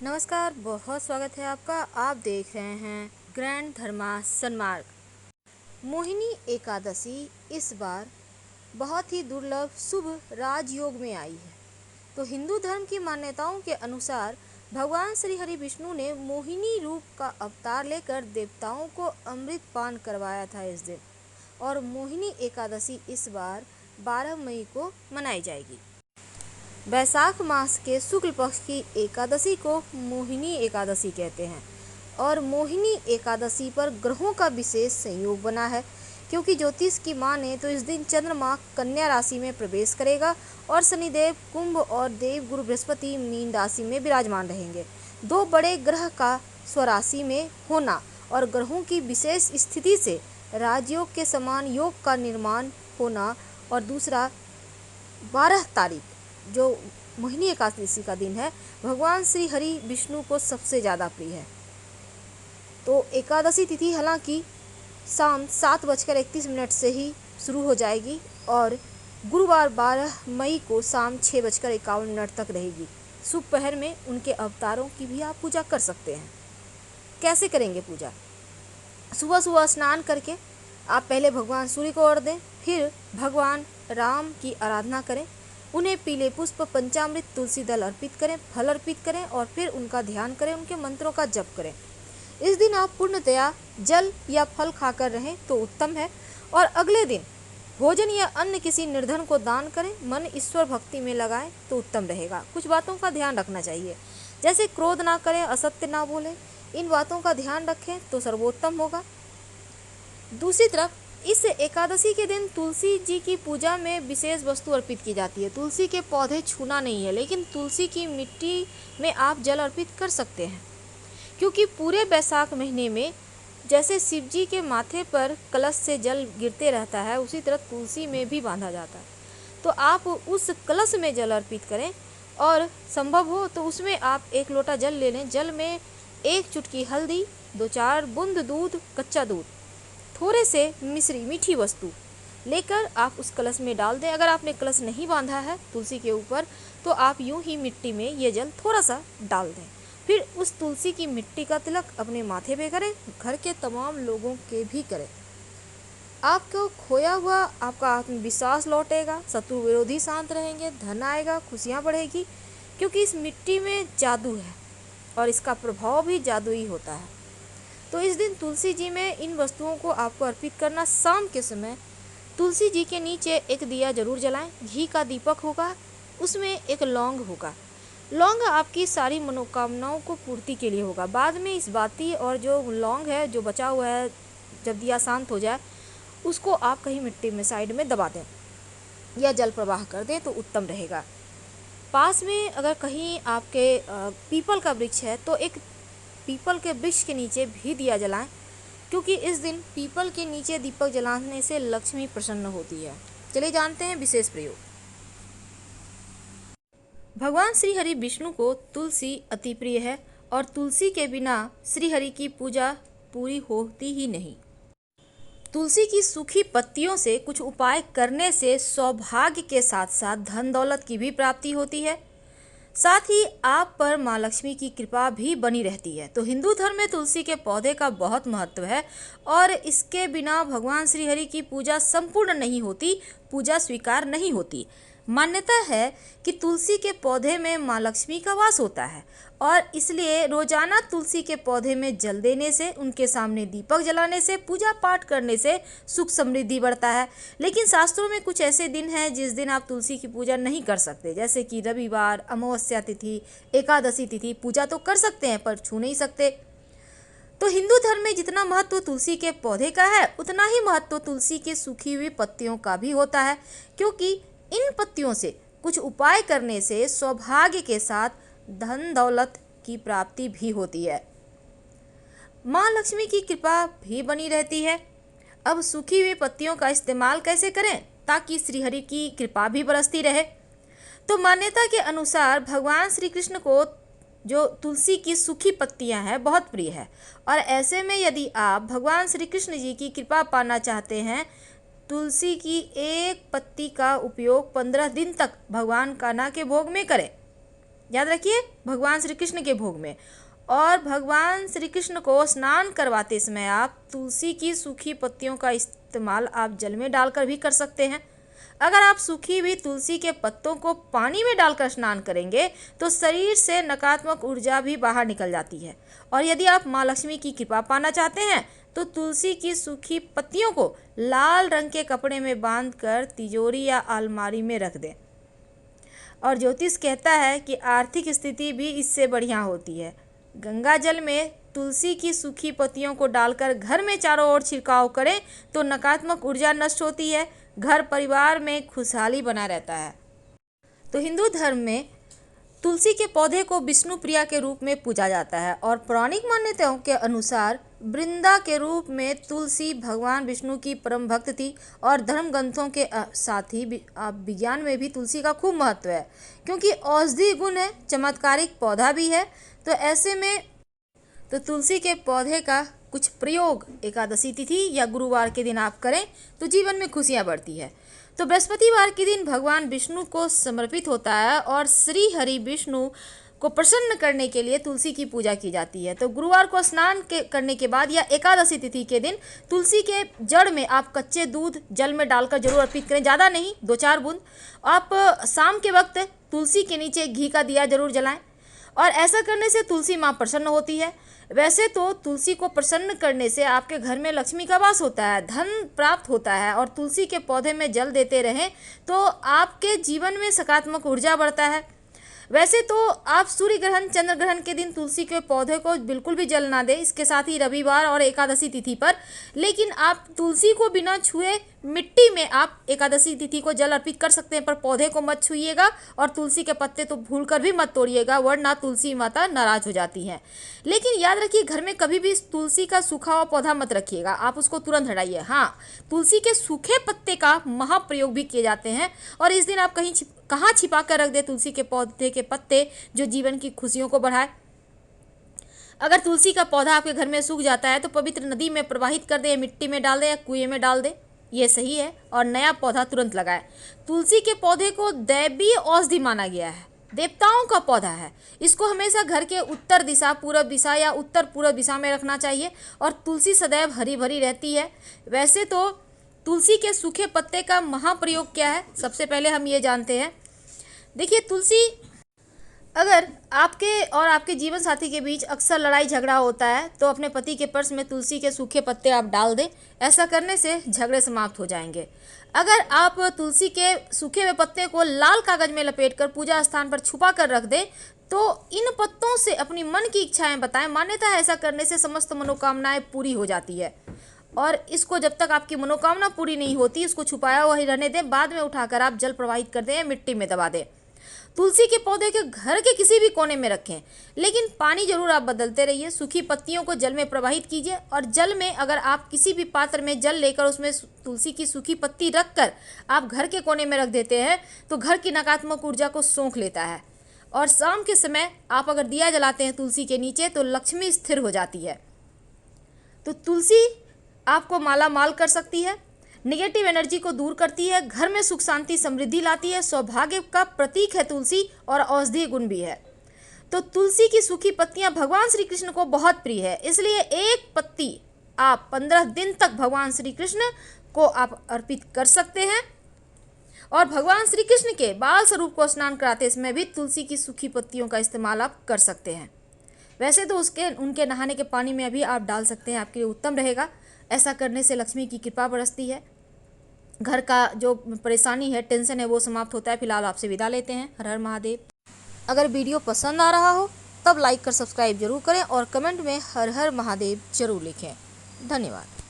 नमस्कार, बहुत स्वागत है आपका। आप देख रहे हैं ग्रैंड धर्मा सन्मार्ग। मोहिनी एकादशी इस बार बहुत ही दुर्लभ शुभ राजयोग में आई है। तो हिंदू धर्म की मान्यताओं के अनुसार भगवान श्री हरि विष्णु ने मोहिनी रूप का अवतार लेकर देवताओं को अमृत पान करवाया था इस दिन, और मोहिनी एकादशी इस बार 12 मई को मनाई जाएगी। वैशाख मास के शुक्ल पक्ष की एकादशी को मोहिनी एकादशी कहते हैं, और मोहिनी एकादशी पर ग्रहों का विशेष संयोग बना है, क्योंकि ज्योतिष की माने तो इस दिन चंद्रमा कन्या राशि में प्रवेश करेगा और शनिदेव कुंभ और देवगुरु बृहस्पति मीन राशि में विराजमान रहेंगे। दो बड़े ग्रह का स्वराशि में होना और ग्रहों की विशेष स्थिति से राजयोग के समान योग का निर्माण होना, और दूसरा 12 तारीख जो मोहिनी एकादशी का दिन है, भगवान श्री हरि विष्णु को सबसे ज़्यादा प्रिय है। तो एकादशी तिथि हालांकि शाम 7:31 से ही शुरू हो जाएगी और गुरुवार 12 मई को शाम 6:51 तक रहेगी। शुभ पहर में उनके अवतारों की भी आप पूजा कर सकते हैं। कैसे करेंगे पूजा? सुबह सुबह स्नान करके आप पहले भगवान सूर्य को अर्घ्य दें, फिर भगवान राम की आराधना करें, उन्हें पीले पुष्प, पंचामृत, तुलसी दल अर्पित करें, फल अर्पित करें और फिर उनका ध्यान करें, उनके मंत्रों का जप करें। इस दिन आप पूर्णतया जल या फल खाकर रहें तो उत्तम है, और अगले दिन भोजन या अन्य किसी निर्धन को दान करें, मन ईश्वर भक्ति में लगाएं तो उत्तम रहेगा। कुछ बातों का ध्यान रखना चाहिए, जैसे क्रोध ना करें, असत्य ना बोलें, इन बातों का ध्यान रखें तो सर्वोत्तम होगा। दूसरी तरफ इस एकादशी के दिन तुलसी जी की पूजा में विशेष वस्तु अर्पित की जाती है। तुलसी के पौधे छूना नहीं है, लेकिन तुलसी की मिट्टी में आप जल अर्पित कर सकते हैं, क्योंकि पूरे वैशाख महीने में जैसे शिव जी के माथे पर कलश से जल गिरते रहता है, उसी तरह तुलसी में भी बांधा जाता है। तो आप उस कलश में जल अर्पित करें, और संभव हो तो उसमें आप 1 लोटा जल ले लें। जल में 1 चुटकी हल्दी, 2-4 बूंद दूध, कच्चा दूध, थोड़े से मिश्री, मीठी वस्तु लेकर आप उस कलश में डाल दें। अगर आपने कलश नहीं बांधा है तुलसी के ऊपर, तो आप यूं ही मिट्टी में ये जल थोड़ा सा डाल दें। फिर उस तुलसी की मिट्टी का तिलक अपने माथे पे करें, घर के तमाम लोगों के भी करें। आपको खोया हुआ आपका आत्मविश्वास लौटेगा, शत्रु विरोधी शांत रहेंगे, धन आएगा, खुशियाँ बढ़ेगी, क्योंकि इस मिट्टी में जादू है और इसका प्रभाव भी जादुई होता है। तो इस दिन तुलसी जी में इन वस्तुओं को आपको अर्पित करना। शाम के समय तुलसी जी के नीचे एक दिया जरूर जलाएं, घी का दीपक होगा, उसमें एक लौंग होगा। लौंग आपकी सारी मनोकामनाओं को पूर्ति के लिए होगा। बाद में इस बाती और जो लौंग है जो बचा हुआ है, जब दिया शांत हो जाए, उसको आप कहीं मिट्टी में साइड में दबा दें या जल प्रवाह कर दें तो उत्तम रहेगा। पास में अगर कहीं आपके पीपल का वृक्ष है तो एक पीपल के वृक्ष के नीचे भी दिया जलाएं, क्योंकि इस दिन पीपल के नीचे दीपक जलाने से लक्ष्मी प्रसन्न होती है। चलिए जानते हैं विशेष प्रयोग। भगवान श्री हरि विष्णु को तुलसी अति प्रिय है, और तुलसी के बिना श्री हरि की पूजा पूरी होती ही नहीं। तुलसी की सूखी पत्तियों से कुछ उपाय करने से सौभाग्य के साथ साथ धन दौलत की भी प्राप्ति होती है, साथ ही आप पर माँ लक्ष्मी की कृपा भी बनी रहती है। तो हिंदू धर्म में तुलसी के पौधे का बहुत महत्व है, और इसके बिना भगवान श्री हरि की पूजा संपूर्ण नहीं होती, पूजा स्वीकार नहीं होती। मान्यता है कि तुलसी के पौधे में माँ लक्ष्मी का वास होता है, और इसलिए रोजाना तुलसी के पौधे में जल देने से, उनके सामने दीपक जलाने से, पूजा पाठ करने से सुख समृद्धि बढ़ता है। लेकिन शास्त्रों में कुछ ऐसे दिन हैं जिस दिन आप तुलसी की पूजा नहीं कर सकते, जैसे कि रविवार, अमावस्या तिथि, एकादशी तिथि। पूजा तो कर सकते हैं पर छू नहीं सकते। तो हिंदू धर्म में जितना महत्व तुलसी के पौधे का है, उतना ही महत्व तुलसी की सूखी हुई पत्तियों का भी होता है, क्योंकि इन पत्तियों से कुछ उपाय करने से सौभाग्य के साथ धन दौलत की प्राप्ति भी होती है, माँ लक्ष्मी की कृपा भी बनी रहती है। अब सूखी हुई पत्तियों का इस्तेमाल कैसे करें ताकि श्रीहरि की कृपा भी बरसती रहे? तो मान्यता के अनुसार भगवान श्री कृष्ण को जो तुलसी की सूखी पत्तियां हैं बहुत प्रिय है, और ऐसे में यदि आप भगवान श्री कृष्ण जी की कृपा पाना चाहते हैं, तुलसी की एक पत्ती का उपयोग 15 दिन तक भगवान कान्हा के भोग में करें। याद रखिए, भगवान श्री कृष्ण के भोग में। और भगवान श्री कृष्ण को स्नान करवाते समय आप तुलसी की सूखी पत्तियों का इस्तेमाल आप जल में डालकर भी कर सकते हैं। अगर आप सूखी हुई तुलसी के पत्तों को पानी में डालकर स्नान करेंगे तो शरीर से नकारात्मक ऊर्जा भी बाहर निकल जाती है। और यदि आप माँ लक्ष्मी की कृपा पाना चाहते हैं तो तुलसी की सूखी पत्तियों को लाल रंग के कपड़े में बांधकर तिजोरी या अलमारी में रख दें। और ज्योतिष कहता है कि आर्थिक स्थिति भी इससे बढ़िया होती है। गंगा जल में तुलसी की सूखी पत्तियों को डालकर घर में चारों ओर छिड़काव करें तो नकारात्मक ऊर्जा नष्ट होती है, घर परिवार में खुशहाली बना रहता है। तो हिंदू धर्म में तुलसी के पौधे को विष्णु प्रिया के रूप में पूजा जाता है और पौराणिक मान्यताओं के अनुसार वृंदा के रूप में तुलसी भगवान विष्णु की परम भक्त थी। और धर्म ग्रंथों के साथ ही विज्ञान में भी तुलसी का खूब महत्व है, क्योंकि औषधि गुण है, चमत्कारिक पौधा भी है। तो ऐसे में तो तुलसी के पौधे का कुछ प्रयोग एकादशी तिथि या गुरुवार के दिन आप करें तो जीवन में खुशियां बढ़ती है। तो बृहस्पतिवार के दिन भगवान विष्णु को समर्पित होता है और श्री हरि विष्णु को प्रसन्न करने के लिए तुलसी की पूजा की जाती है। तो गुरुवार को स्नान करने के बाद या एकादशी तिथि के दिन तुलसी के जड़ में आप कच्चे दूध जल में डालकर जरूर अर्पित करें, ज़्यादा नहीं, 2-4 बूंद। आप शाम के वक्त तुलसी के नीचे घी का दिया जरूर जलाएं और ऐसा करने से तुलसी माँ प्रसन्न होती है। वैसे तो तुलसी को प्रसन्न करने से आपके घर में लक्ष्मी का वास होता है, धन प्राप्त होता है। और तुलसी के पौधे में जल देते रहें तो आपके जीवन में सकारात्मक ऊर्जा बढ़ता है। वैसे तो आप सूर्य ग्रहण, चंद्र ग्रहण के दिन तुलसी के पौधे को बिल्कुल भी जल ना दें, इसके साथ ही रविवार और एकादशी तिथि पर। लेकिन आप तुलसी को बिना छुए मिट्टी में आप एकादशी तिथि को जल अर्पित कर सकते हैं, पर पौधे को मत छुइएगा और तुलसी के पत्ते तो भूलकर भी मत तोड़िएगा, वरना तुलसी माता नाराज हो जाती हैं। लेकिन याद रखिए, घर में कभी भी तुलसी का सूखा हुआ पौधा मत रखिएगा, आप उसको तुरंत हटाइए। हाँ, तुलसी के सूखे पत्ते का महाप्रयोग भी किए जाते हैं और इस दिन आप कहाँ छिपा कर रख दे तुलसी के पौधे के पत्ते जो जीवन की खुशियों को बढ़ाए। अगर तुलसी का पौधा आपके घर में सूख जाता है तो पवित्र नदी में प्रवाहित कर दे, मिट्टी में डाल दे या कुएं में डाल दे, ये सही है। और नया पौधा तुरंत लगाए। तुलसी के पौधे को दैवीय औषधि माना गया है, देवताओं का पौधा है। इसको हमेशा घर के उत्तर दिशा, पूरब दिशा या उत्तर पूर्व दिशा में रखना चाहिए। और तुलसी सदैव हरी भरी रहती है। वैसे तो तुलसी के सूखे पत्ते का महाप्रयोग क्या है, सबसे पहले हम ये जानते हैं। देखिए, तुलसी, अगर आपके और आपके जीवन साथी के बीच अक्सर लड़ाई झगड़ा होता है तो अपने पति के पर्स में तुलसी के सूखे पत्ते आप डाल दें, ऐसा करने से झगड़े समाप्त हो जाएंगे। अगर आप तुलसी के सूखे हुए पत्ते को लाल कागज में लपेटकर पूजा स्थान पर छुपा कर रख दें तो इन पत्तों से अपनी मन की इच्छाएं बताएं। मान्यता है ऐसा करने से समस्त मनोकामनाएं पूरी हो जाती है। और इसको जब तक आपकी मनोकामना पूरी नहीं होती, इसको छुपाया हुआ ही रहने दें, बाद में उठाकर आप जल प्रवाहित कर दें या मिट्टी में दबा दें। तुलसी के पौधे के घर के किसी भी कोने में रखें, लेकिन पानी जरूर आप बदलते रहिए। सूखी पत्तियों को जल में प्रवाहित कीजिए और जल में अगर आप किसी भी पात्र में जल लेकर उसमें तुलसी की सूखी पत्ती रखकर आप घर के कोने में रख देते हैं तो घर की नकारात्मक ऊर्जा को सोख लेता है। और शाम के समय आप अगर दिया जलाते हैं तुलसी के नीचे तो लक्ष्मी स्थिर हो जाती है। तो तुलसी आपको माला माल कर सकती है, नेगेटिव एनर्जी को दूर करती है, घर में सुख शांति समृद्धि लाती है, सौभाग्य का प्रतीक है तुलसी और औषधीय गुण भी है। तो तुलसी की सूखी पत्तियां भगवान श्री कृष्ण को बहुत प्रिय है, इसलिए एक पत्ती आप 15 दिन तक भगवान श्री कृष्ण को आप अर्पित कर सकते हैं। और भगवान श्री कृष्ण के बाल स्वरूप को स्नान कराते समय भी तुलसी की सूखी पत्तियों का इस्तेमाल आप कर सकते हैं। वैसे तो उनके नहाने के पानी में भी आप डाल सकते हैं, आपके लिए उत्तम रहेगा। ऐसा करने से लक्ष्मी की कृपा बरसती है, घर का जो परेशानी है, टेंशन है, वो समाप्त होता है। फिलहाल आपसे विदा लेते हैं। हर हर महादेव। अगर वीडियो पसंद आ रहा हो तब लाइक कर सब्सक्राइब जरूर करें और कमेंट में हर हर महादेव जरूर लिखें। धन्यवाद।